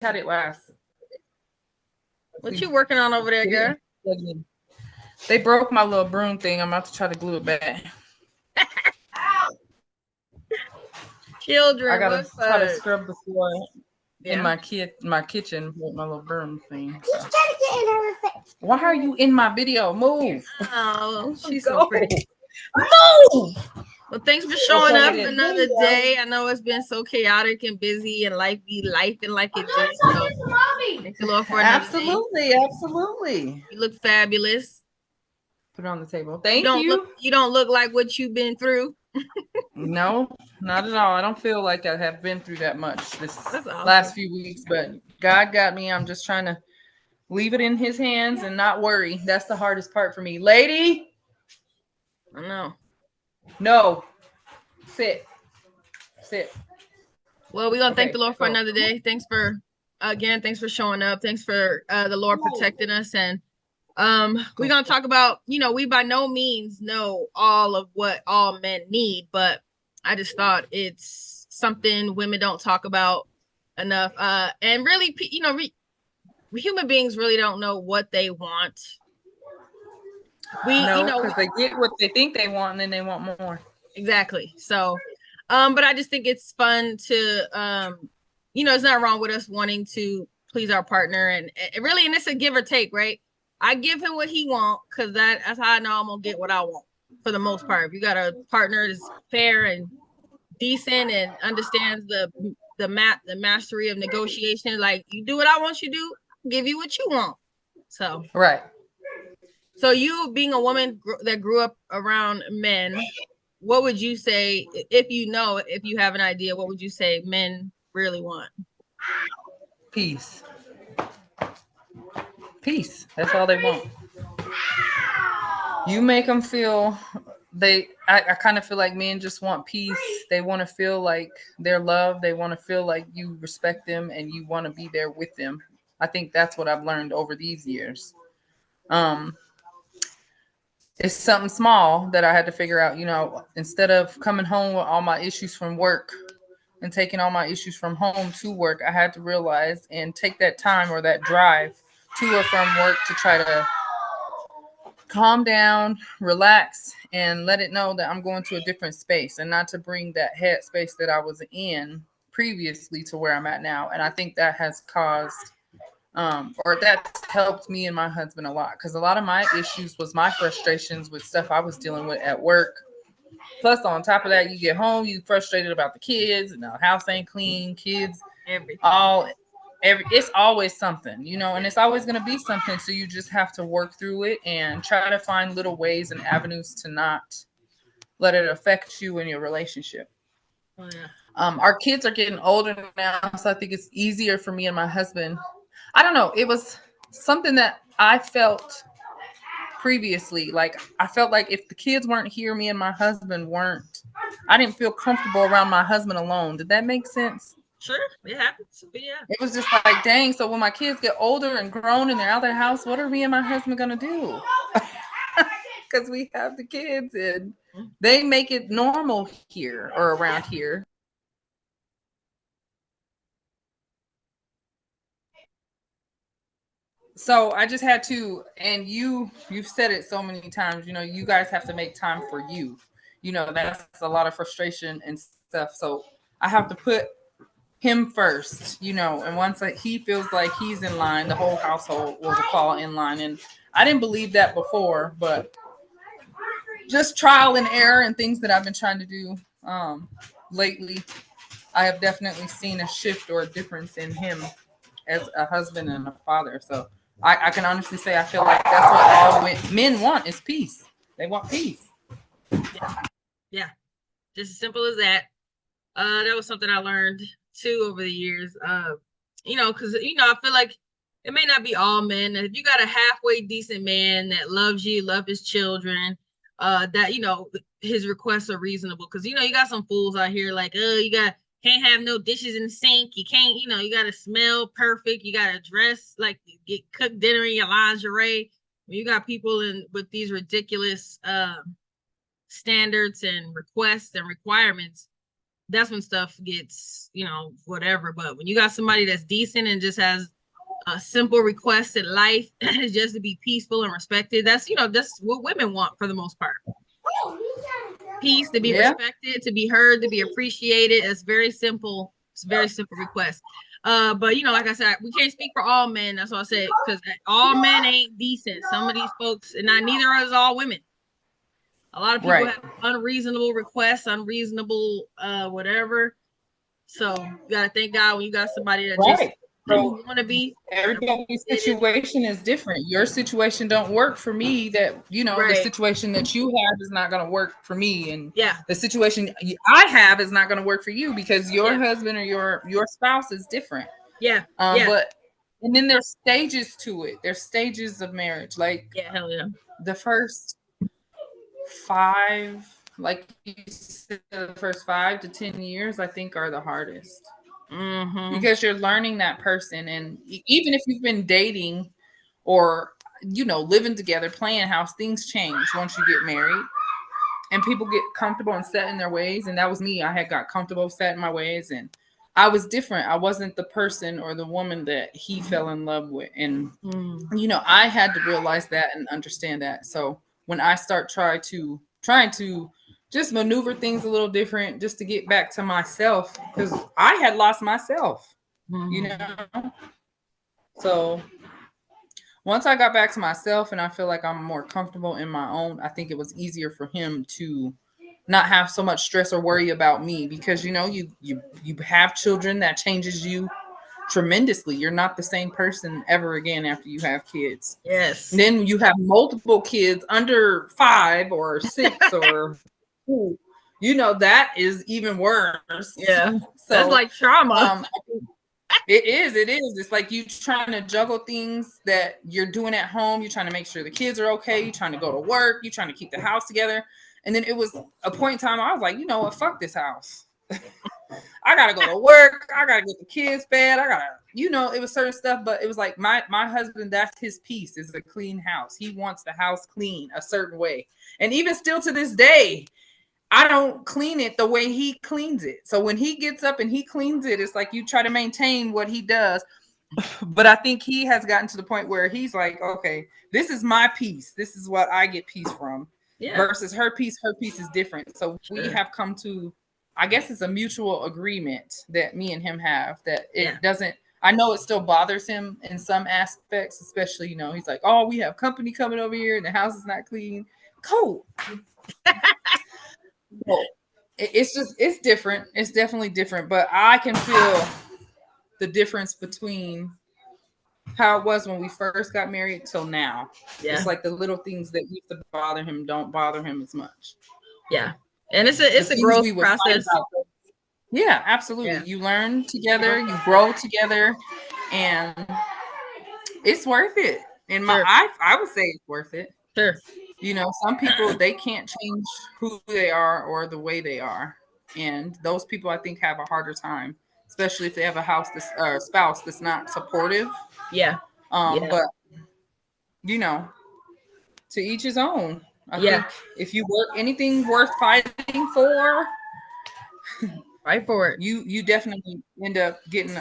had it last. What you working on over there, girl? They broke my little broom thing. I'm about to try to glue it back. Children, I gotta what try to fun. scrub the floor in Yeah. my kitchen with my little broom thing. So. Why are you in my video? Move. Oh, she's so Go. pretty. Move. Well, thanks for showing Okay, up then. another day. I know it's been so chaotic and busy and life be life and like it do. So thank the Lord for another day. Absolutely. You look fabulous. Put it on the table. Thank you. You don't look like what you've been through. No, not at all. I don't feel like I have been through that much this That's awesome. last few weeks, but God got me. I'm just trying to leave it in his hands and not worry. That's the hardest part for me. Lady. I know. No. Sit. Well, we're gonna thank the Lord for another day. Thanks for showing up. Thanks for the Lord protecting us. And we're gonna talk about, we by no means know all of what all men need, but I just thought it's something women don't talk about enough. And really, human beings really don't know what they want. Because they get what they think they want and then they want more. Exactly. So but I just think it's fun to it's not wrong with us wanting to please our partner, and really, and it's a give or take, right? I give him what he wants because that's how I know I'm gonna get what I want for the most part. If you got a partner that's fair and decent and understands the mastery of negotiation, like, you do what I want you to do, I'll give you what you want. So right. So you being a woman that grew up around men, what would you say, if you have an idea, what would you say men really want? Peace. That's all they want. You make them feel I kind of feel like men just want peace. They want to feel like they're loved. They want to feel like you respect them and you want to be there with them. I think that's what I've learned over these years. It's something small that I had to figure out, instead of coming home with all my issues from work and taking all my issues from home to work, I had to realize and take that time or that drive to or from work to try to calm down, relax, and let it know that I'm going to a different space and not to bring that head space that I was in previously to where I'm at now. And I think that has caused or that's helped me and my husband a lot, because a lot of my issues was my frustrations with stuff I was dealing with at work. Plus, on top of that, you get home, you frustrated about the kids, and the house ain't clean, kids, Everything. It's always something, and it's always going to be something. So you just have to work through it and try to find little ways and avenues to not let it affect you in your relationship. Oh, yeah. Our kids are getting older now, so I think it's easier for me and my husband. I don't know. It was something that I felt previously. Like, I felt like if the kids weren't here, me and my husband weren't. I didn't feel comfortable around my husband alone. Did that make sense? Sure, it happens. Yeah. It was just like, dang. So when my kids get older and grown and they're out of their house, what are me and my husband gonna do? Because we have the kids and they make it normal here or around here. So I just had to, and you've said it so many times, you guys have to make time for you. That's a lot of frustration and stuff. So I have to put him first, and once he feels like he's in line, the whole household will fall in line. And I didn't believe that before, but just trial and error and things that I've been trying to do lately, I have definitely seen a shift or a difference in him as a husband and a father. So I can honestly say I feel like that's what all men want is peace. They want peace. Yeah. Just as simple as that. That was something I learned too over the years. Because I feel like it may not be all men. If you got a halfway decent man that loves you, love his children, that his requests are reasonable. Because you got some fools out here like, can't have no dishes in the sink. You can't, you gotta smell perfect. You gotta dress like get cooked dinner in your lingerie. You got people with these ridiculous standards and requests and requirements. that's when stuff gets, whatever. But when you got somebody that's decent and just has a simple request in life, just to be peaceful and respected, that's what women want for the most part. Peace, to be Yeah. respected, to be heard, to be appreciated. It's very simple. It's a very simple request. But like I said, we can't speak for all men. That's what I said, because all men ain't decent. Some of these folks, and neither is all women. A lot of people Right. have unreasonable requests, unreasonable whatever. So you gotta thank God when you got somebody that just Right. So want to be. everybody's situation is different. Your situation don't work for me. That the Right. situation that you have is not going to work for me, and Yeah. the situation I have is not going to work for you because your Yeah. husband or your spouse is different. Yeah. Yeah. But and then there's stages to it. There's stages of marriage. Like Yeah. Hell yeah. the first 5, like you said, the first 5 to 10 years, I think are the hardest. Mm-hmm. Because you're learning that person, and even if you've been dating or living together, playing house, things change once you get married and people get comfortable and set in their ways. And that was me. I had got comfortable, set in my ways, and I was different. I wasn't the person or the woman that he fell in love with. And I had to realize that and understand that. So when I start trying to just maneuver things a little different just to get back to myself, because I had lost myself, So once I got back to myself and I feel like I'm more comfortable in my own, I think it was easier for him to not have so much stress or worry about me, because you have children, that changes you tremendously. You're not the same person ever again after you have kids. Yes. And then you have multiple kids under 5 or 6 or that is even worse. Yeah. So that's like trauma. it is. It's like you trying to juggle things that you're doing at home. You're trying to make sure the kids are okay. You're trying to go to work. You're trying to keep the house together. And then it was a point in time I was like, you know what? Fuck this house. I gotta go to work. I gotta get the kids fed. I gotta, it was certain stuff, but it was like my husband, that's his piece, is a clean house. He wants the house clean a certain way. And even still to this day, I don't clean it the way he cleans it. So when he gets up and he cleans it, it's like you try to maintain what he does. But I think he has gotten to the point where he's like, okay, this is my piece. This is what I get peace from. Yeah. Versus her piece is different. So we have come to, I guess it's a mutual agreement that me and him have, that it doesn't, I know it still bothers him in some aspects, especially, he's like, oh, we have company coming over here and the house is not clean. Cool. Well, it's different. It's definitely different, but I can feel the difference between how it was when we first got married till now. Yeah. It's like the little things that used to bother him don't bother him as much. Yeah. And it's a growth process. Yeah, absolutely. Yeah. You learn together, you grow together, and it's worth it. And I would say it's worth it. Sure. Some people, they can't change who they are or the way they are. And those people, I think, have a harder time, especially if they have a spouse that's not supportive. Yeah. But, to each his own. I think if you work anything worth fighting for, fight for it. You definitely end up getting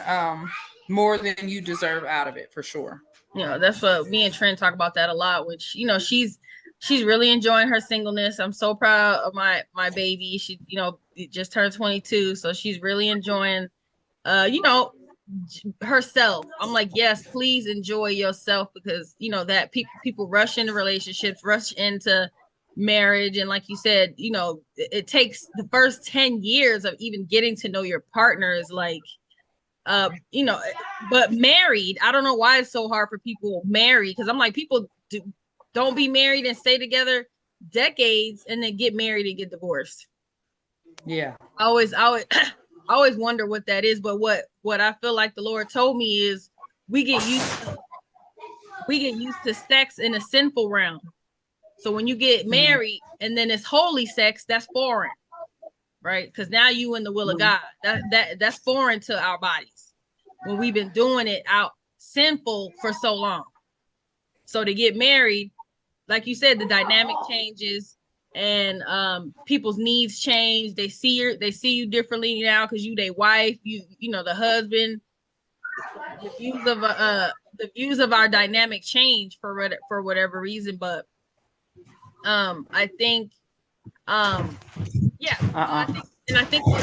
more than you deserve out of it, for sure. That's what me and Trent talk about that a lot, which, she's really enjoying her singleness. I'm so proud of my baby. She, just turned 22. So she's really enjoying, herself. I'm like, yes, please enjoy yourself, because, that people rush into relationships, rush into marriage. And like you said, it takes the first 10 years of even getting to know your partner is like, but married, I don't know why it's so hard for people married, because I'm like, people don't be married and stay together decades and then get married and get divorced. Yeah. I always wonder what that is. But what I feel like the Lord told me is we get used to sex in a sinful realm. So when you get married and then it's holy sex, that's foreign. Right? Because now you in the will of God. That's foreign to our bodies when we've been doing it out sinful for so long. So to get married, like you said, the dynamic changes. and people's needs change. They see you differently now because you their wife, you know, the husband. The views of our dynamic change for whatever reason, but I think yeah, I think what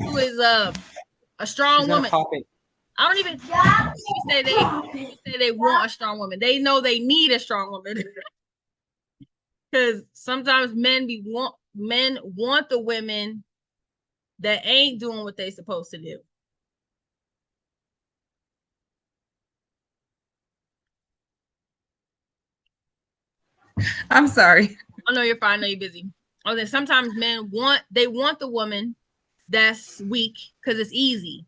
who is a strong She's gonna woman. pop it. I don't even say they want a strong woman. They know they need a strong woman. Because sometimes men want the women that ain't doing what they supposed to do. I'm sorry. I know you're fine. I know you're busy. Okay, sometimes men want the woman that's weak because it's easy.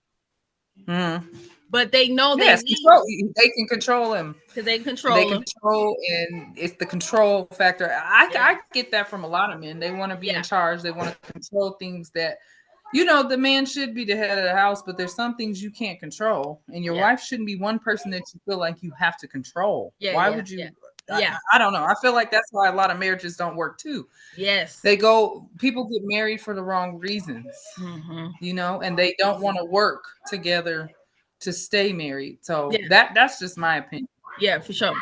But they know they need they can control him because they they control them. control, and it's the control factor. I get that from a lot of men. They want to be in charge. They want to control things that, you know, the man should be the head of the house, but there's some things you can't control, and your wife shouldn't be one person that you feel like you have to control. Why would you? I don't know. I feel like that's why a lot of marriages don't work too. Yes. People get married for the wrong reasons, you know, and they don't want to work together to stay married. So that's just my opinion. Yeah, for sure.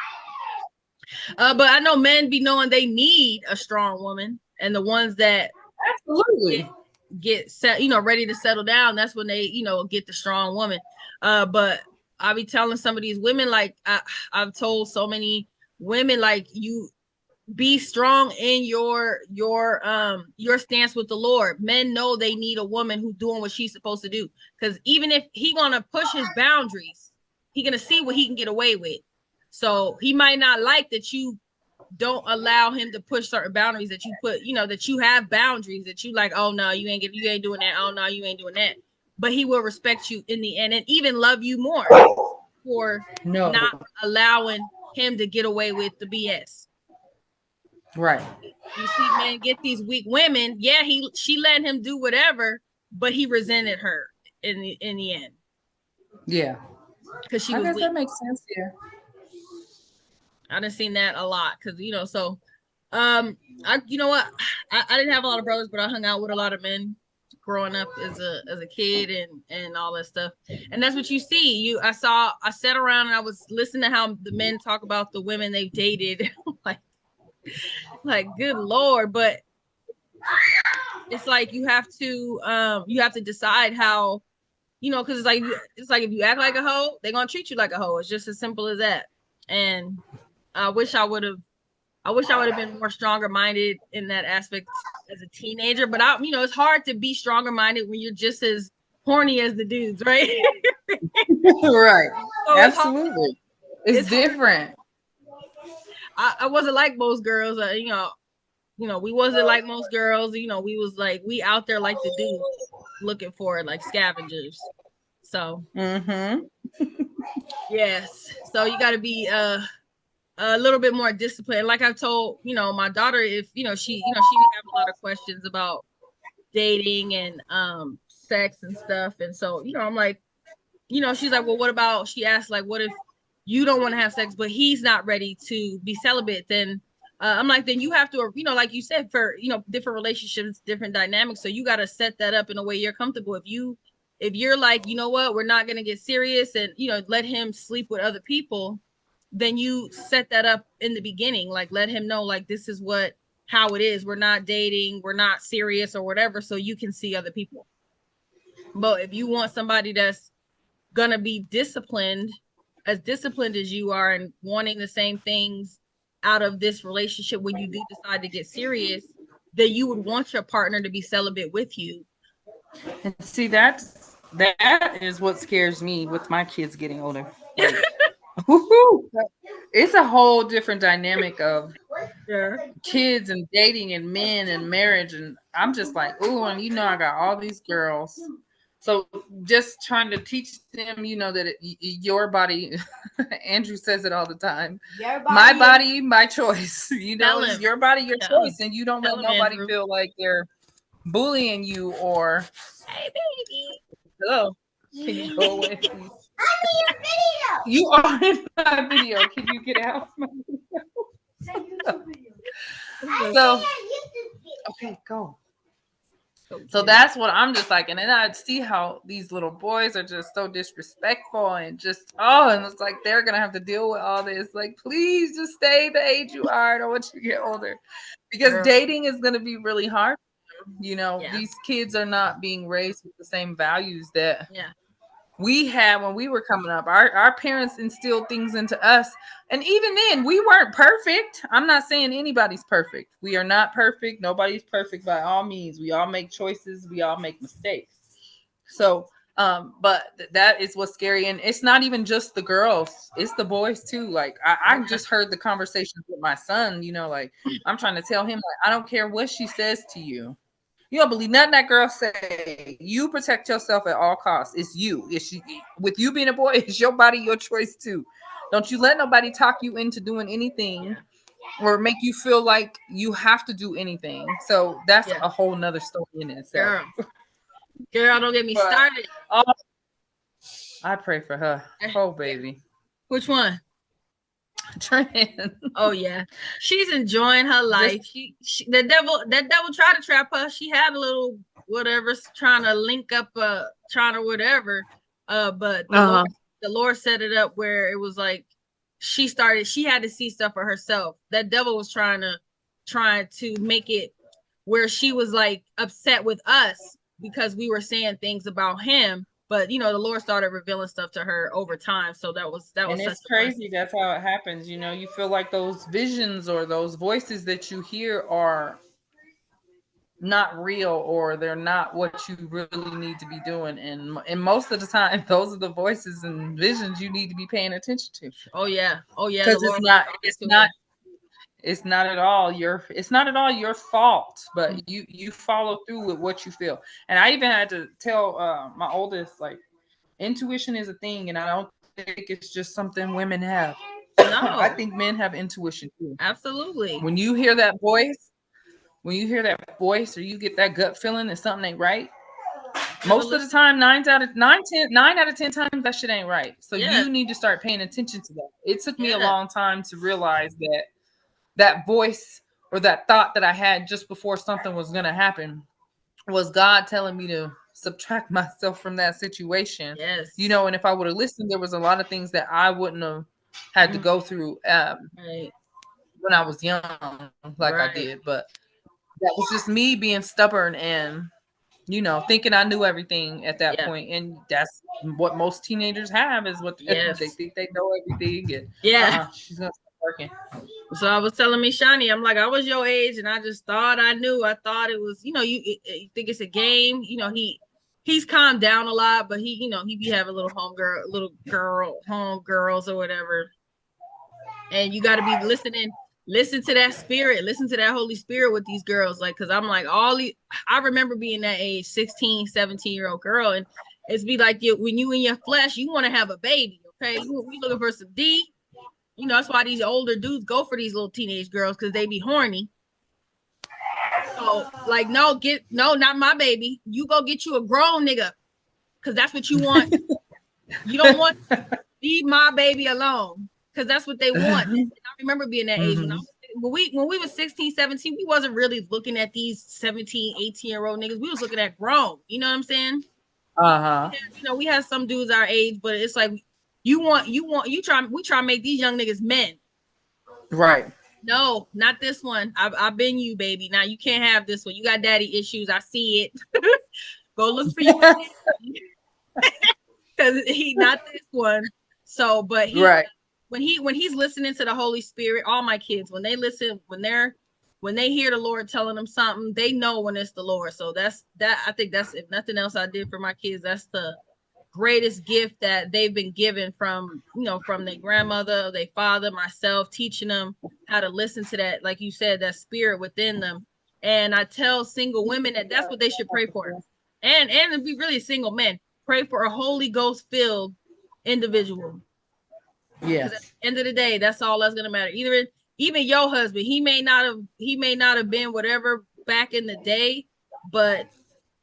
But I know men be knowing they need a strong woman, and the ones that absolutely get set, you know, ready to settle down, that's when they, you know, get the strong woman. But I be telling some of these women, like I've told so many women, like, you be strong in your stance with the Lord. Men know they need a woman who's doing what she's supposed to do, because even if he gonna push his boundaries, he gonna see what he can get away with. So he might not like that you don't allow him to push certain boundaries that you put, you know, that you have boundaries that you like, oh no, you ain't doing that. Oh no, you ain't doing that. But he will respect you in the end and even love you more for not allowing him to get away with the BS. Right. You see men get these weak women. Yeah, she let him do whatever, but he resented her in the end. Yeah. Because she I was guess weak. that makes sense. Yeah. I done seen that a lot. Because, you know, so you know what? I didn't have a lot of brothers, but I hung out with a lot of men growing up as a kid and all that stuff. And that's what you see. I sat around and I was listening to how the men talk about the women they've dated. like good Lord. But it's like you have to decide how, you know, because it's like if you act like a hoe, they're gonna treat you like a hoe. It's just as simple as that. And I wish I would have been more stronger minded in that aspect as a teenager. But you know, it's hard to be stronger minded when you're just as horny as the dudes, right? Right. So absolutely. It's different. I wasn't like most girls, you know, we wasn't like most girls. You know, we was like, we out there like the dudes looking for it, like scavengers. So yes, so you got to be a little bit more disciplined. Like I've told, you know, my daughter, if she have a lot of questions about dating and sex and stuff, and so, you know, I'm like, you know, she's like, well, what about? She asked, like, what if you don't want to have sex, but he's not ready to be celibate? Then I'm like, then you have to, you know, like you said, for, you know, different relationships, different dynamics. So you got to set that up in a way you're comfortable. If you're like, you know what, we're not going to get serious and, you know, let him sleep with other people, then you set that up in the beginning. Like, let him know, like, this is how it is. We're not dating, we're not serious or whatever. So you can see other people. But if you want somebody that's gonna be disciplined as you are and wanting the same things out of this relationship when you do decide to get serious, then you would want your partner to be celibate with you. And see, that is what scares me with my kids getting older. Like, it's a whole different dynamic of kids and dating and men and marriage, and I'm just like, oh, and you know, I got all these girls. So just trying to teach them, you know, that your body, Andrew says it all the time, my body, my choice, you know, it's your body, your choice. And you don't let nobody feel like they're bullying you or, hey, baby. Hello. Can you go away, please? I'm in your video. You are in my video. Can you get out of my video? So Okay, go. So So cute. that's what I'm just like, and then I see how these little boys are just so disrespectful and just and it's like they're gonna have to deal with all this. Like, please just stay the age you are. I don't want you to get older, because Girl. dating is gonna be really hard. You know, Yeah. these kids are not being raised with the same values that Yeah. we had when we were coming up. Our parents instilled things into us. And even then, we weren't perfect. I'm not saying anybody's perfect. We are not perfect. Nobody's perfect by all means. We all make choices, we all make mistakes. So, but that is what's scary. And it's not even just the girls, it's the boys too. Like I just heard the conversations with my son, like I'm trying to tell him, like, I don't care what she says to you. You don't believe nothing that girl say. You protect yourself at all costs. It's you. It's you. With you being a boy, it's your body, your choice too. Don't you let nobody talk you into doing anything or make you feel like you have to do anything. So that's Yeah. a whole nother story in itself. Girl. Girl, don't get me But started. I pray for her. Oh, baby. Which one? Trent. Oh yeah, she's enjoying her Just life. That devil tried to trap her. She had a little whatever, trying to link up, trying to whatever. But the Lord set it up where it was like she had to see stuff for herself. That devil was trying to make it where she was like upset with us because we were saying things about him. But the Lord started revealing stuff to her over time. So that was and such it's a blessing. crazy. That's how it happens. You feel like those visions or those voices that you hear are not real, or they're not what you really need to be doing, and most of the time those are the voices and visions you need to be paying attention to, Oh yeah, the because Lord was talking it's to not her. it's not at all your fault, Mm. but you follow through with what you feel. And I even had to tell my oldest, like, intuition is a thing, and I don't think it's just something women have. I No, think men have intuition too. absolutely. When you hear that voice, or you get that gut feeling that something ain't right, Never most of the listen. time, 9 out of 10 times, that shit ain't right. So Yeah, you need to start paying attention to that. It took me a yeah, long time to realize that voice or that thought that I had just before something was going to happen was God telling me to subtract myself from that situation. yes. And if I would have listened, there was a lot of things that I wouldn't have had to Mm, go through right, when I was young, like I right. did. But that was just me being stubborn and thinking I knew everything at that Yeah, point. And that's what most teenagers have, is what they yes, think they know everything. And yeah. she's gonna start working. So I was telling me, Shani, I'm like, I was your age, and I just thought I knew. I thought it was, you think it's a game. He's calmed down a lot, but he be having home girls or whatever. And you got to be listening. Listen to that spirit. Listen to that Holy Spirit with these girls. Like, because I'm like, I remember being that age, 16, 17-year-old girl. And it's be like, when you in your flesh, you want to have a baby. Okay. We looking for some D. That's why these older dudes go for these little teenage girls, because they be horny. So, like, no, not my baby. You go get you a grown nigga, because that's what you want. You don't want, leave my baby alone, because that's what they want. And I remember being that age Mm-hmm. when we was 16, 17, we wasn't really looking at these 17, 18-year-old niggas. We was looking at grown. You know what I'm saying? Uh-huh. We had some dudes our age, but it's like we try to make these young niggas men. Right. No, not this one. I've been you, baby. Now you can't have this one. You got daddy issues. I see it. Go look for you a daddy. Because he not this one. So, but Right. when he's listening to the Holy Spirit, all my kids, when they listen, when they hear the Lord telling them something, they know when it's the Lord. So I think that's, if nothing else I did for my kids, that's the greatest gift that they've been given from their grandmother, their father, myself, teaching them how to listen to that, like you said, that spirit within them. And I tell single women that that's what they should pray for. And to be really single men, pray for a Holy Ghost filled individual. Because at Yes. the end of the day, that's all that's gonna matter. Even your husband, he may not have been whatever back in the day, but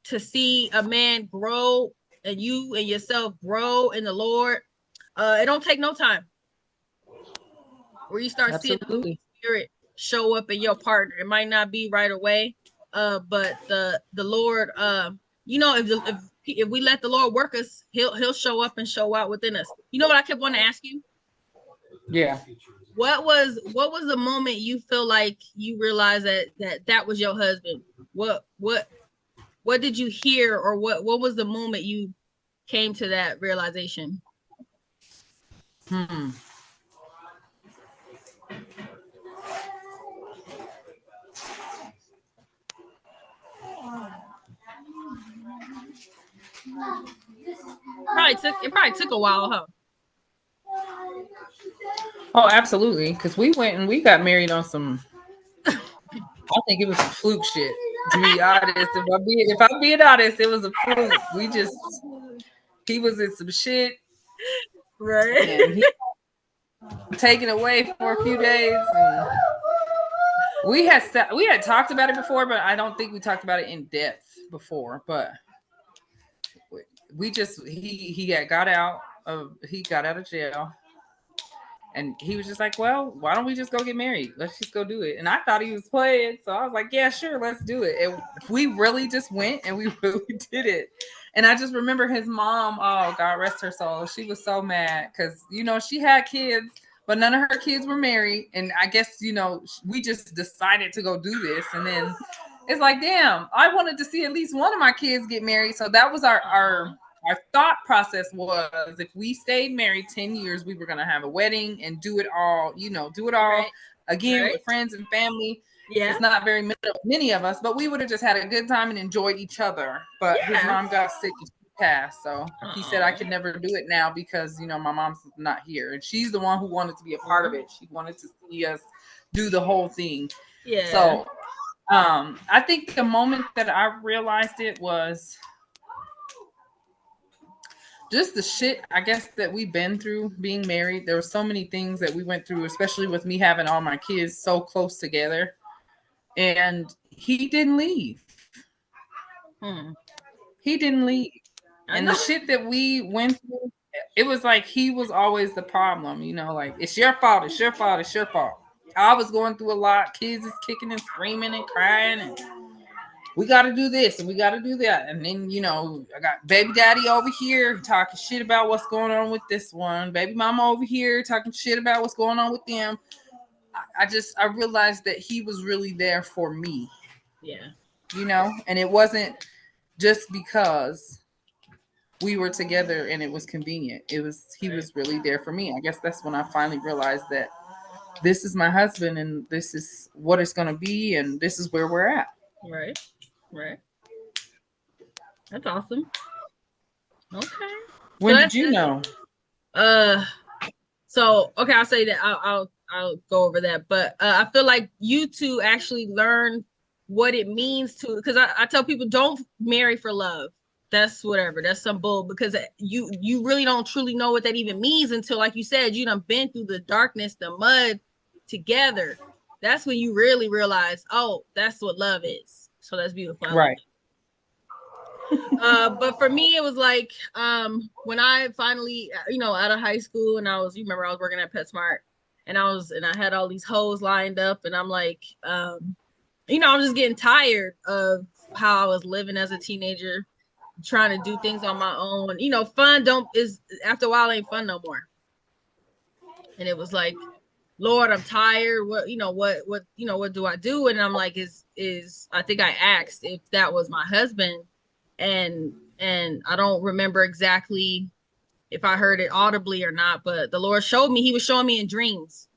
to see a man grow and you and yourself grow in the Lord, it don't take no time. Where you start seeing the Holy Absolutely. Spirit show up in your partner. It might not be right away, but the Lord, you know, if we let the Lord work us, he'll show up and show out within us. You know what I kept wanting to ask you? Yeah. What was the moment you feel like you realized that was your husband? What did you hear, or what was the moment you came to that realization? Hmm. It probably took a while, huh? Oh, absolutely. Because we went and we got married on some. I think it was some fluke shit. To be honest, if I'm being honest, it was a fluke. He was in some shit, Right. and he taken away for a few days. And we had talked about it before, but I don't think we talked about it in depth before. But we just he got out of jail. And he was just like, well, why don't we just go get married? Let's just go do it. And I thought he was playing. So I was like, yeah, sure, let's do it. And we really just went and we really did it. And I just remember his mom, oh, God rest her soul. She was so mad because, you know, she had kids, but none of her kids were married. And I guess, you know, we just decided to go do this. And then it's like, damn, I wanted to see at least one of my kids get married. So that was our thought process was if we stayed married 10 years, we were going to have a wedding and do it all, you know, Right. again Right. with friends and family. Yeah. It's not very many of us, but we would have just had a good time and enjoyed each other. But his Yeah. mom got sick and she passed. So he said, I Oh. could never do it now because, you know, my mom's not here. And she's the one who wanted to be a part of it. She wanted to see us do the whole thing. Yeah. So I think the moment that I realized it was just the shit I guess that we've been through being married. There were so many things that we went through, especially with me having all my kids so close together. And he didn't leave. Hmm. He didn't leave. I And know. the shit that we went through, it was like he was always the problem, you know, like it's your fault, it's your fault, it's your fault. I was going through a lot. Kids is kicking and screaming and crying and we got to do this and we got to do that. And then, you know, I got baby daddy over here talking shit about what's going on with this one. Baby mama over here talking shit about what's going on with them. I realized that he was really there for me. Yeah. You know, and it wasn't just because we were together and it was convenient. He was really there for me. I guess that's when I finally realized that this is my husband and this is what it's going to be and this is where we're at. Right. Right. That's awesome. Okay. So When did you know? uh so okay, I'll say that I'll go over that. But I feel like you two actually learn what it means to, because I tell people don't marry for love. That's whatever. That's some bull, because you really don't truly know what that even means until, like you said, you done been through the darkness, the mud together. That's when you really realize, oh, that's what love is. So that's beautiful. I love Right. it. But for me, it was like when I finally, out of high school, and you remember I was working at PetSmart, and I had all these hoes lined up, and I'm like, I'm just getting tired of how I was living as a teenager, trying to do things on my own. Fun don't is after a while ain't fun no more. And it was like, Lord, I'm tired. What do I do? And I'm like, is I think I asked if that was my husband, and I don't remember exactly if I heard it audibly or not, but the Lord showed me. He was showing me in dreams.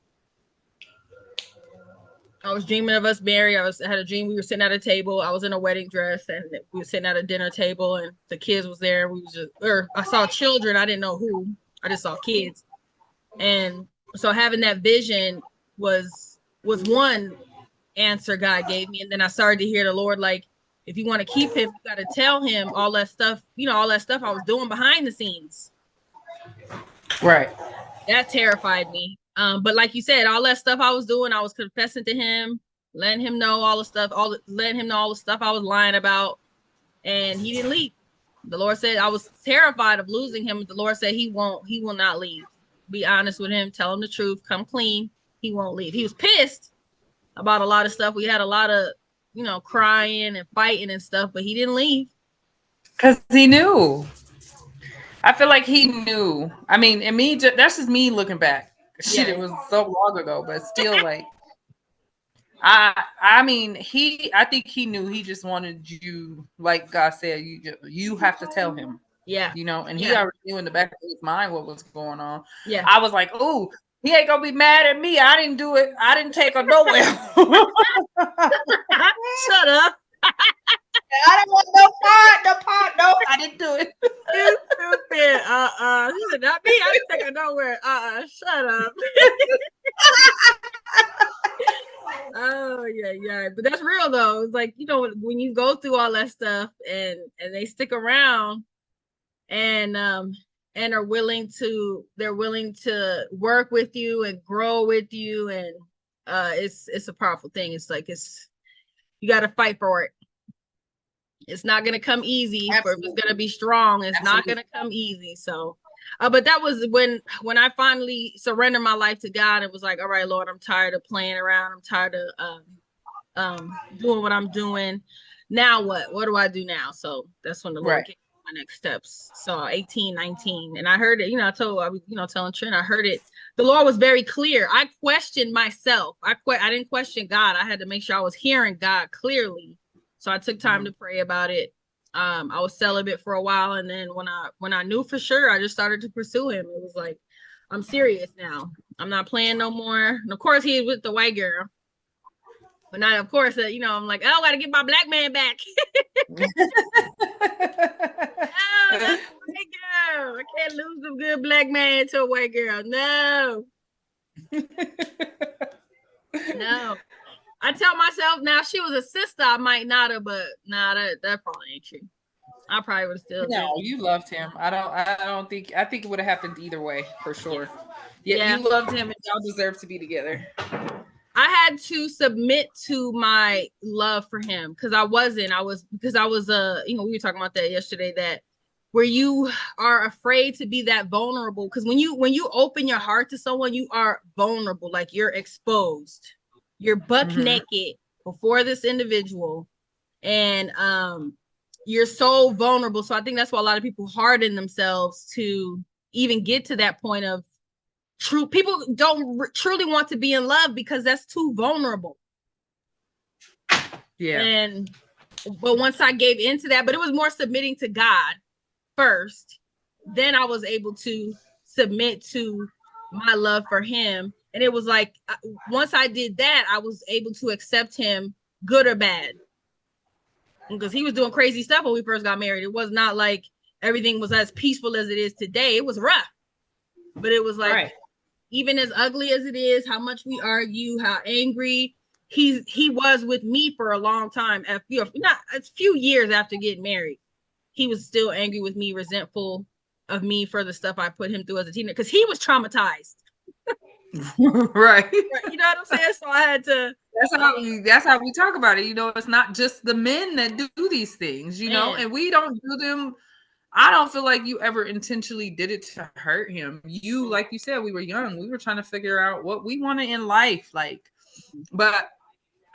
I was dreaming of us married. I had a dream. We were sitting at a table. I was in a wedding dress, and we were sitting at a dinner table, and the kids was there. I saw children. I didn't know who. I just saw kids, and so having that vision was one answer God gave me. And then I started to hear the Lord, like, if you want to keep him, you got to tell him all that stuff, all that stuff I was doing behind the scenes. Right. That terrified me. But like you said, all that stuff I was doing, I was confessing to him, letting him know all the stuff, letting him know all the stuff I was lying about. And he didn't leave. The Lord said, I was terrified of losing him. The Lord said he will not leave. Be honest with him, tell him the truth, come clean. He won't leave. He was pissed about a lot of stuff. We had a lot of crying and fighting and stuff, but he didn't leave. Because he knew. I feel like he knew. I mean, and me, that's just me looking back. Shit, Yeah. it was so long ago, but still, like, I mean, I think he knew. He just wanted you, like God said, you have to tell him, Yeah. and he Yeah. already knew in the back of his mind what was going on. Yeah. I was like, oh, he ain't gonna be mad at me. I didn't do it. I didn't take her nowhere. Shut up. I don't want no part. No, I didn't do it. You stupid. She said, not me. I didn't take her nowhere. Shut up. Oh yeah. But that's real though. It's like, when you go through all that stuff and they stick around and are willing to work with you and grow with you, and it's a powerful thing. It's like you gotta fight for it. It's not gonna come easy. For it's gonna be strong. It's not gonna come easy. So but that was when I finally surrendered my life to God and was like, all right, Lord, I'm tired of playing around. I'm tired of doing what I'm doing. Now what? What do I do now? So that's when the Lord gave me my next steps. So 18, 19. And I heard it, I was, telling Trent, I heard it. The Lord was very clear. I questioned myself. I didn't question God. I had to make sure I was hearing God clearly. So I took time to pray about it. I was celibate for a while, and then when I knew for sure, I just started to pursue him. It was like, I'm serious now. I'm not playing no more. And of course, he was with the white girl. But now, of course, I'm like, oh, I gotta get my black man back. Oh, that's a white girl. I can't lose a good black man to a white girl. No. No. I tell myself now, she was a sister, I might not have, but nah, that probably ain't true. I probably would have still. No, you loved him. I think it would have happened either way for sure. Yeah, you loved him, and y'all deserve to be together. I had to submit to my love for him because I was we were talking about that yesterday, that where you are afraid to be that vulnerable, because when you open your heart to someone, you are vulnerable, like you're exposed. You're buck naked before this individual, and you're so vulnerable. So I think that's why a lot of people harden themselves to even get to that point of true. People don't truly want to be in love because that's too vulnerable. Yeah. But once I gave into that, but it was more submitting to God first, then I was able to submit to my love for him. And it was like, once I did that, I was able to accept him, good or bad. Because he was doing crazy stuff when we first got married. It was not like everything was as peaceful as it is today. It was rough. But it was like, even as ugly as it is, how much we argue, how angry he was with me for a long time. A few years after getting married, he was still angry with me, resentful of me for the stuff I put him through as a teenager, because he was traumatized. Right. You know what I'm saying? So I had to. That's how we talk about it. It's not just the men that do these things, and we don't do them. I don't feel like you ever intentionally did it to hurt him. You, like you said, we were young. We were trying to figure out what we wanted in life. But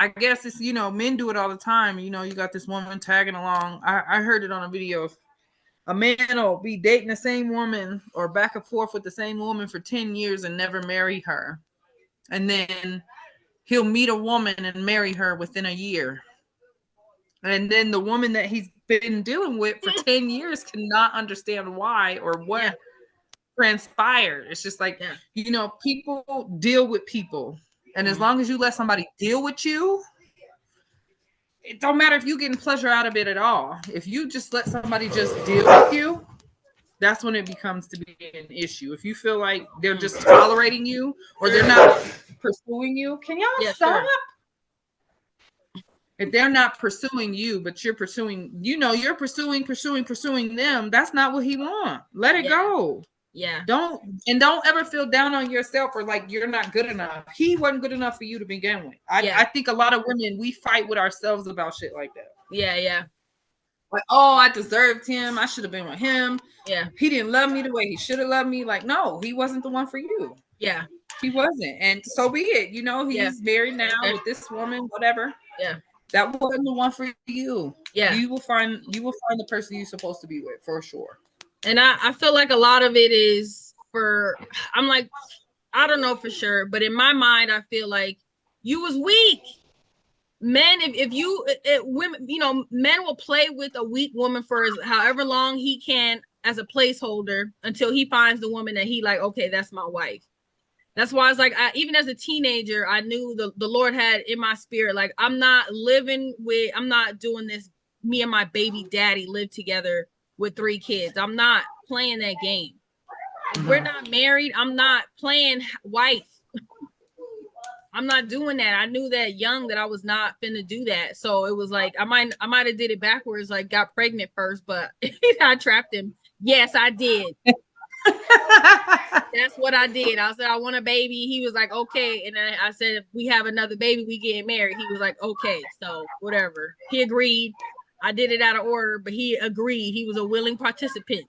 I guess it's, men do it all the time. You got this woman tagging along. I heard it on a video. A man will be dating the same woman or back and forth with the same woman for 10 years and never marry her. And then he'll meet a woman and marry her within a year. And then the woman that he's been dealing with for 10 years cannot understand why or what transpired. It's just like, people deal with people. And as long as you let somebody deal with you, it don't matter if you're getting pleasure out of it at all. If you just let somebody just deal with you, that's when it becomes to be an issue. If you feel like they're just tolerating you or they're not pursuing you, can y'all stop? Sure. If they're not pursuing you, but you're pursuing, you're pursuing them, that's not what he wants. Let it go. Yeah. Don't ever feel down on yourself or like you're not good enough. He wasn't good enough for you to begin with. I think a lot of women, we fight with ourselves about shit like that. Yeah. Like, oh, I deserved him. I should have been with him. Yeah. He didn't love me the way he should have loved me. Like, no, he wasn't the one for you. Yeah. He wasn't. And so be it. He's married now with this woman, whatever. Yeah. that wasn't the one for you. Yeah. You will find the person you're supposed to be with for sure. And I feel like a lot of it is for, I'm like, I don't know for sure, but in my mind, I feel like you was weak. Men, if you, women, you know, men will play with a weak woman for however long he can as a placeholder until he finds the woman that he like, okay, that's my wife. That's why it's like, even as a teenager, I knew the Lord had in my spirit, like, I'm not doing this. Me and my baby daddy live together with 3 kids. I'm not playing that game. If we're not married, I'm not playing wife. I'm not doing that. I knew that young that I was not finna do that. So it was like, I might have did it backwards, like got pregnant first, but I trapped him. Yes, I did. That's what I did. I said, I want a baby. He was like, okay. And then I said, if we have another baby, we getting married. He was like, okay. So whatever. He agreed. I did it out of order, but he agreed. He was a willing participant.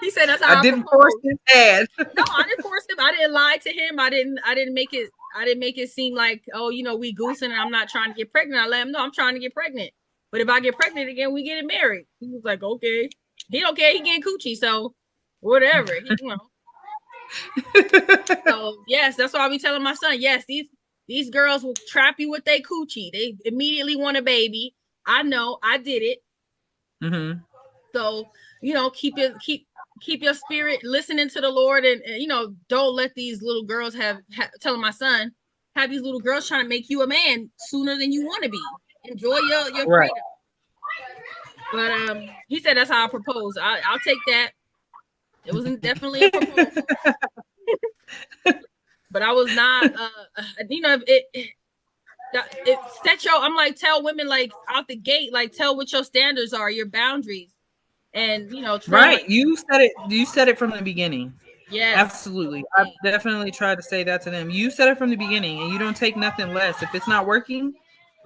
He said that's how I didn't force his hand. No, I didn't force him. I didn't lie to him. I didn't make it seem like, oh, you know, we goosing and I'm not trying to get pregnant. I let him know I'm trying to get pregnant. But if I get pregnant again, we getting married. He was like, okay. He don't care. He getting coochie, so whatever. He, you know. So yes, that's why I be telling my son. Yes, these girls will trap you with their coochie. They immediately want a baby. I know. I did it. Mm-hmm. So you know, keep your spirit listening to the Lord, and you know, don't let these little girls telling my son, have these little girls trying to make you a man sooner than you want to be. Enjoy your right. freedom. But he said that's how I propose. I'll take that. It wasn't definitely a proposal. But I was not you know, it set your, I'm like, tell women like out the gate, like tell what your standards are, your boundaries. And you know, right. Like, you said it from the beginning. Yes. Absolutely. I've definitely tried to say that to them. You said it from the beginning and you don't take nothing less. If it's not working,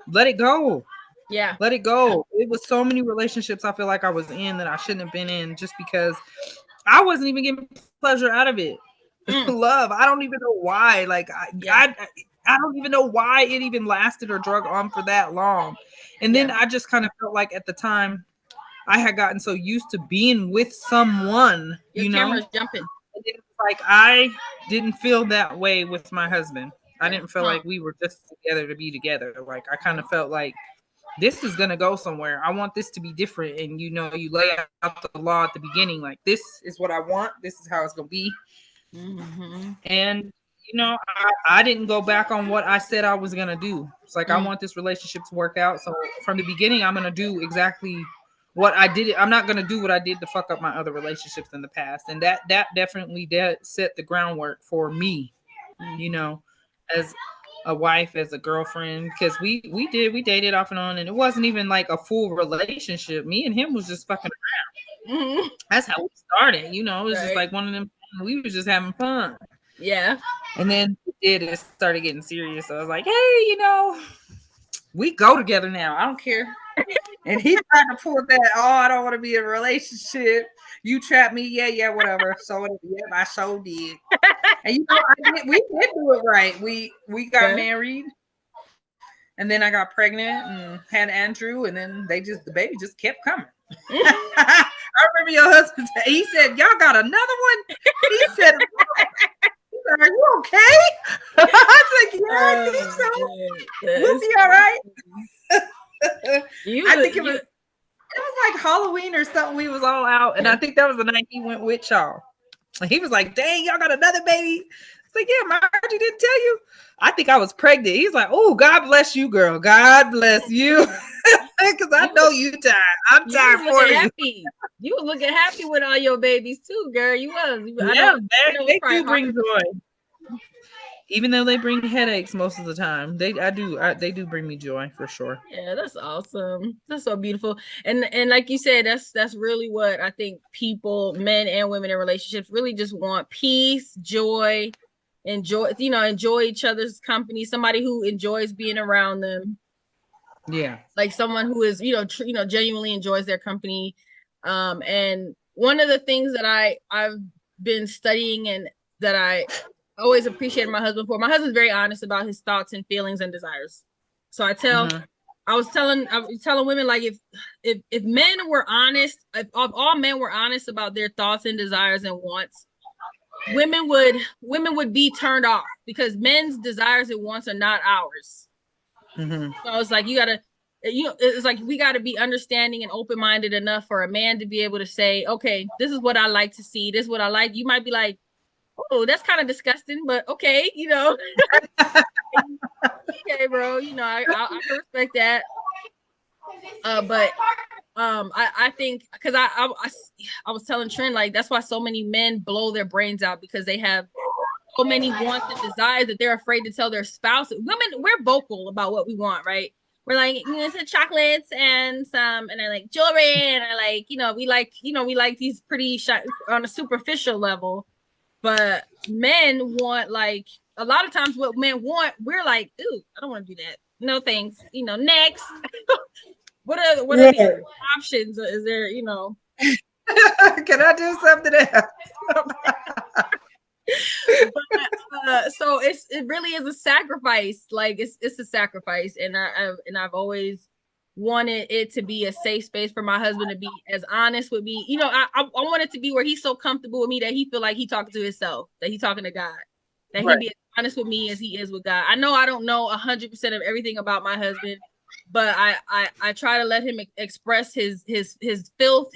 let it go. Yeah. Let it go. It was so many relationships I feel like I was in that I shouldn't have been in just because I wasn't even getting pleasure out of it. Love. I don't even know why. Like I don't even know why it even lasted or drug on for that long. And then I just kind of felt like at the time I had gotten so used to being with someone, your camera's jumping. Like I didn't feel that way with my husband. I didn't feel like we were just together to be together. Like I kind of felt like this is gonna go somewhere. I want this to be different. And you know, you lay out the law at the beginning, like this is what I want. This is how it's gonna be. Mm-hmm. And you know, I didn't go back on what I said I was gonna do. It's like I want this relationship to work out. So from the beginning, I'm gonna do exactly what I did. I'm not gonna do what I did to fuck up my other relationships in the past. And that definitely set the groundwork for me. You know, as a wife, as a girlfriend, because we dated off and on, and it wasn't even like a full relationship. Me and him was just fucking around. Mm-hmm. That's how we started. You know, it was just like one of them. We was just having fun. Yeah. And then it started getting serious. So I was like, hey, you know, we go together now. I don't care. And he tried to pull that, oh, I don't want to be in a relationship. You trap me. Yeah, whatever. So yeah, I so did. And you know, we did do it right. We got married. And then I got pregnant and had Andrew. And then the baby just kept coming. I remember your husband, he said, y'all got another one? He said, are you okay? I was like, yeah, I think so. We'll be all right. I think it was like Halloween or something. We was all out, and I think that was the night he went with y'all. And he was like, dang, y'all got another baby. It's like, yeah, Margie didn't tell you. I think I was pregnant. He's like, oh, God bless you, girl. God bless you. Because I know you tired. I'm tired for you. You was looking happy with all your babies too, girl. You was. Yeah, they do bring joy. Even though they bring headaches most of the time, they do bring me joy for sure. Yeah, that's awesome. That's so beautiful. And like you said, that's really what I think people, men and women in relationships, really just want: peace, joy, enjoy each other's company, somebody who enjoys being around them. Yeah. Like someone who is, genuinely enjoys their company. And one of the things that I've been studying and that always appreciated my husband for. My husband's very honest about his thoughts and feelings and desires. So I was telling women, like, if men were honest, if all men were honest about their thoughts and desires and wants, women would be turned off, because men's desires and wants are not ours. So it's like, it's like we got to be understanding and open-minded enough for a man to be able to say, okay, this is what I like to see, this is what I like. You might be like, oh, that's kind of disgusting, but okay, okay, bro, I can respect that. But I think, because I was telling Trent, like, that's why so many men blow their brains out, because they have so many wants and desires that they're afraid to tell their spouse. Women, we're vocal about what we want, right? We're like, some chocolates and I like jewelry, and I like, we like these pretty on a superficial level. But men want, like, a lot of times what men want, we're like, ooh, I don't want to do that. No thanks. Next. What are the options? Is there, Can I do something else? So it really is a sacrifice. Like, it's a sacrifice, and I've always wanted it to be a safe space for my husband to be as honest with me. I want it to be where he's so comfortable with me that he feel like he talking to himself, that he talking to God, that he be as honest with me as he is with God. I know I don't know 100% of everything about my husband, but I try to let him express his filth,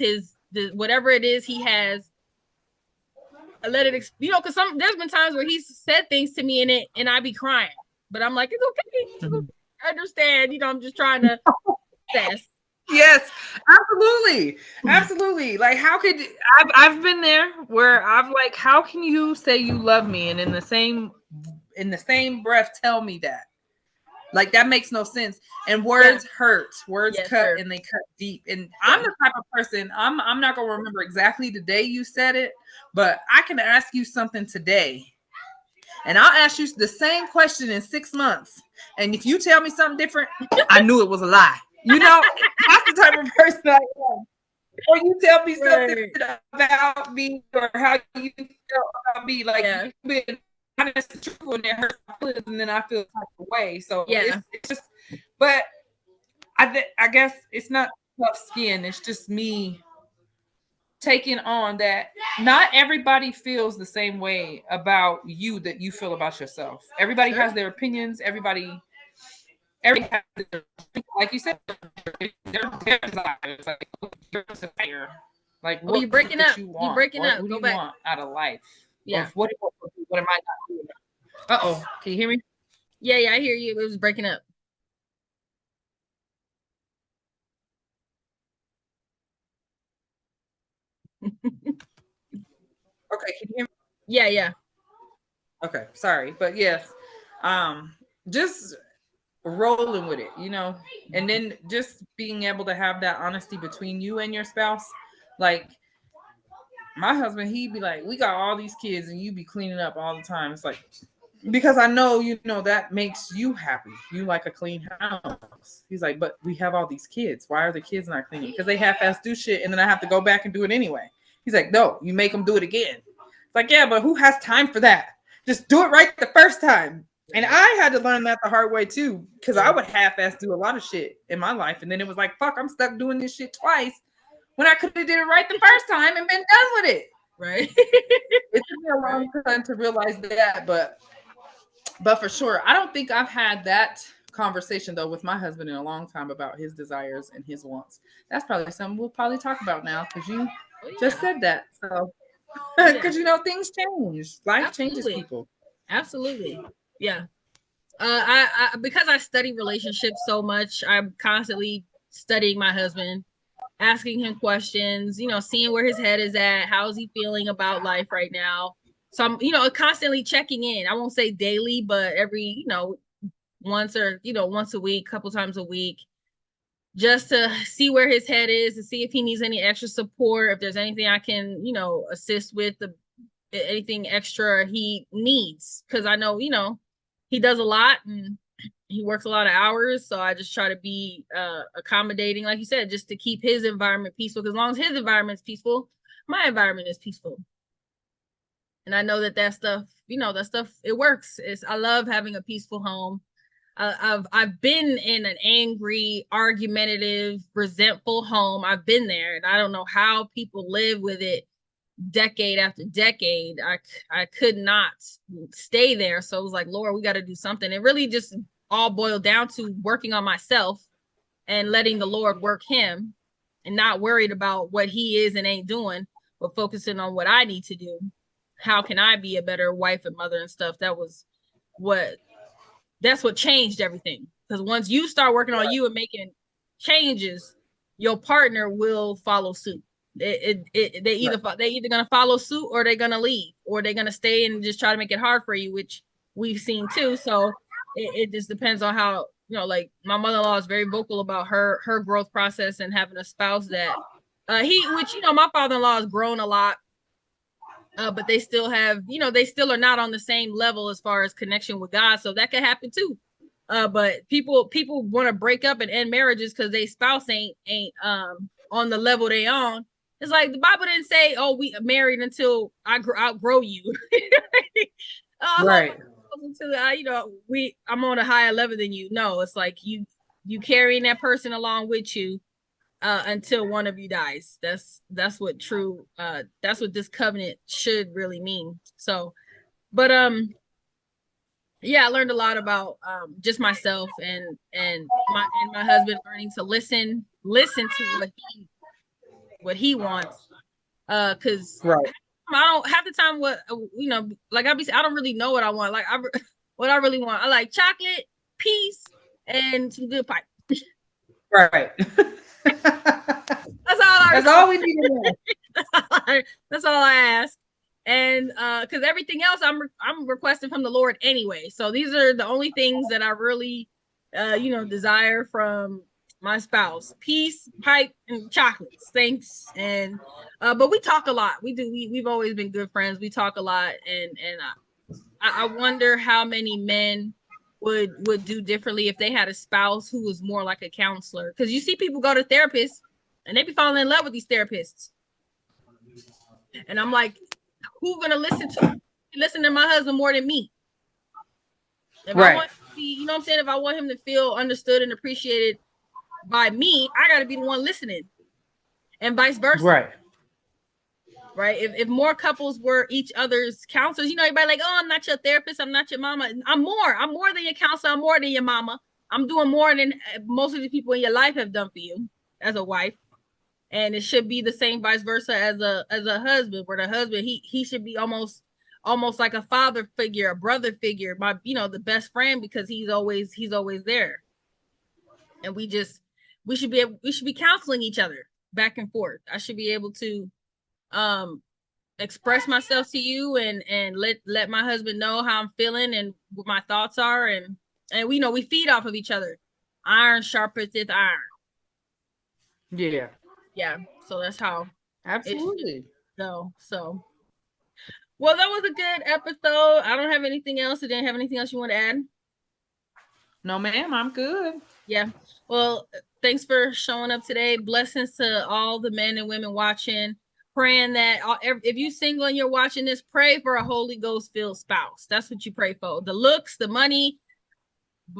whatever it is he has. I let it, because there's been times where he's said things to me and I be crying, but I'm like, it's okay. I understand. I'm just trying to assess. Yes, absolutely. Like, how could I've been there where I've like, how can you say you love me and in the same breath tell me that? Like, that makes no sense. And words hurt. Words cut, and they cut deep. And I'm the type of person, I'm not gonna remember exactly the day you said it, but I can ask you something today, and I'll ask you the same question in 6 months. And if you tell me something different, I knew it was a lie. That's the type of person I am. Or you tell me something about me, or how you feel about me, like, you've been honest and truthful, and it hurts my feelings, and then I feel type of way. So it's just, but I guess it's not tough skin. It's just me taking on that not everybody feels the same way about you that you feel about yourself. Everybody has their opinions. Everybody has their, like you said, their desires. Like, what you breaking up? You want? You breaking up? What do Go you back. want out of life? Yeah. What am I not doing? Uh-oh. Can you hear me? Yeah, I hear you. It was breaking up. Okay, can you hear me? Yeah. Okay, sorry. But yes, just rolling with it, and then just being able to have that honesty between you and your spouse. Like, my husband, he'd be like, we got all these kids and you be cleaning up all the time. It's like, because I know, that makes you happy. You like a clean house. He's like, but we have all these kids. Why are the kids not cleaning? Because they half-ass do shit, and then I have to go back and do it anyway. He's like, no, you make them do it again. It's like, yeah, but who has time for that? Just do it right the first time. And I had to learn that the hard way too, because I would half-ass do a lot of shit in my life, and then it was like, fuck, I'm stuck doing this shit twice when I could have did it right the first time and been done with it. Right. It took me a long time to realize that, but for sure, I don't think I've had that conversation though with my husband in a long time about his desires and his wants. That's probably something we'll probably talk about now, because you just said that. So, because things change, life changes people. Absolutely, yeah. I because I study relationships so much, I'm constantly studying my husband, asking him questions, seeing where his head is at, how's he feeling about life right now. So I'm, constantly checking in. I won't say daily, but every, once a week, couple times a week, just to see where his head is, to see if he needs any extra support, if there's anything I can, assist with, anything extra he needs. Because I know, he does a lot and he works a lot of hours. So I just try to be accommodating, like you said, just to keep his environment peaceful. Because as long as his environment is peaceful, my environment is peaceful. And I know that stuff, that stuff, it works. I love having a peaceful home. I've been in an angry, argumentative, resentful home. I've been there, and I don't know how people live with it decade after decade. I could not stay there. So it was like, Lord, we got to do something. It really just all boiled down to working on myself and letting the Lord work him, and not worried about what he is and ain't doing, but focusing on what I need to do. How can I be a better wife and mother and stuff? That's what changed everything. Because once you start working on you and making changes, your partner will follow suit. They either gonna follow suit, or they're gonna leave, or they're gonna stay and just try to make it hard for you, which we've seen too. So it just depends on how, like my mother-in-law is very vocal about her growth process and having a spouse that my father-in-law has grown a lot, but they still have, they still are not on the same level as far as connection with God. So that could happen too. But people want to break up and end marriages because they spouse ain't on the level they on. It's like the Bible didn't say, "Oh, we married until I outgrow you." Right. Until I'm on a higher level than you. No, it's like you carrying that person along with you until one of you dies. That's what this covenant should really mean. So, but yeah, I learned a lot about just myself and my husband, learning to listen to what he wants. Because right. I don't half the time like I don't really know what I want. Like what I really want. I like chocolate, peace, and some good pipe. Right. That's all we need to know. That's all I ask. And because everything else I'm requesting from the Lord anyway. So these are the only things that I really desire from my spouse: peace, pipe, and chocolates. Thanks. And but we talk a lot. We've always been good friends. We talk a lot, and I wonder how many men would do differently if they had a spouse who was more like a counselor. Because you see people go to therapists and they be falling in love with these therapists. And I'm like, who's gonna listen to my husband more than me? If I want to be, you know what I'm saying? If I want him to feel understood and appreciated by me, I gotta be the one listening. And vice versa. Right. If more couples were each other's counselors, everybody like, oh, I'm not your therapist, I'm not your mama. I'm more than your counselor, I'm more than your mama. I'm doing more than most of the people in your life have done for you as a wife. And it should be the same vice versa as a husband, where the husband he should be almost like a father figure, a brother figure, the best friend, because he's always there. And we should be counseling each other back and forth. I should be able to express myself to you and let my husband know how I'm feeling and what my thoughts are, and we feed off of each other. Iron sharpeneth iron. Yeah. So that's how absolutely go. So well, that was a good episode. I don't have anything else. I didn't have anything else you want to add? No, ma'am, I'm good. Yeah. Well, thanks for showing up today. Blessings to all the men and women watching. Praying that if you're single and you're watching this, pray for a Holy Ghost filled spouse. That's what you pray for. The looks, the money,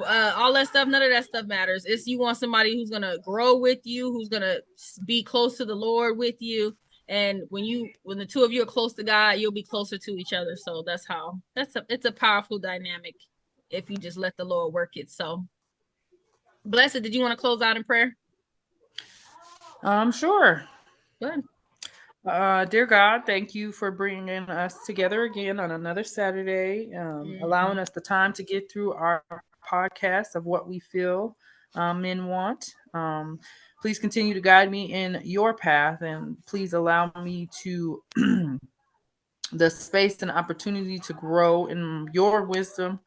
all that stuff, none of that stuff matters. It's you want somebody who's gonna grow with you, who's gonna be close to the Lord with you. And when the two of you are close to God, you'll be closer to each other. So it's a powerful dynamic if you just let the Lord work it. So, Blessed, did you want to close out in prayer? Sure. Good. Dear God, thank you for bringing us together again on another Saturday, allowing us the time to get through our podcast of what we feel men want. Please continue to guide me in your path, and please allow me to the space and opportunity to grow in your wisdom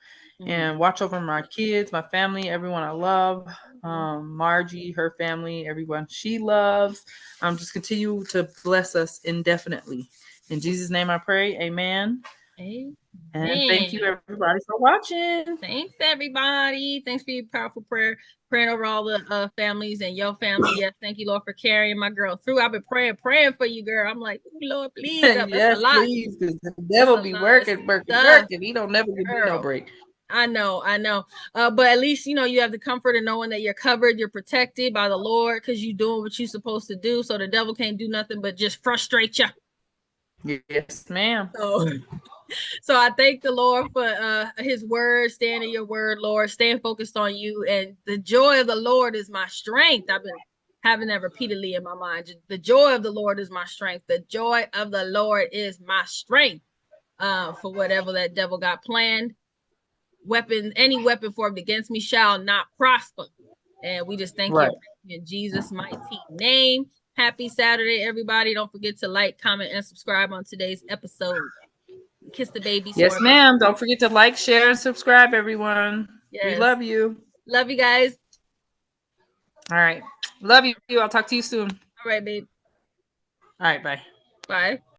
and watch over my kids, my family, everyone I love, Margie, her family, everyone she loves. Just continue to bless us indefinitely. In Jesus' name I pray, amen. Amen. And thank you everybody for watching. Thanks everybody. Thanks for your powerful prayer, praying over all the families and your family. Yes, thank you, Lord, for carrying my girl through. I've been praying for you, girl. I'm like, Lord, please help. That's Yes, a lot. please, because the devil be working. He don't never give me no break. I know. But at least you have the comfort of knowing that you're covered, you're protected by the Lord, because you're doing what you're supposed to do. So the devil can't do nothing but just frustrate you. Yes, ma'am. So I thank the Lord for his word, staying in your word, Lord, staying focused on you. And the joy of the Lord is my strength. I've been having that repeatedly in my mind. The joy of the Lord is my strength. The joy of the Lord is my strength for whatever that devil got planned. Any weapon formed against me shall not prosper. And we just thank you in Jesus' mighty name. Happy Saturday, everybody. Don't forget to like, comment, and subscribe on today's episode. Kiss the babies. Yes, ma'am. Don't forget to like, share, and subscribe, everyone. Yes. We love you. Love you guys. All right. Love you. I'll talk to you soon. All right, babe. All right. Bye. Bye.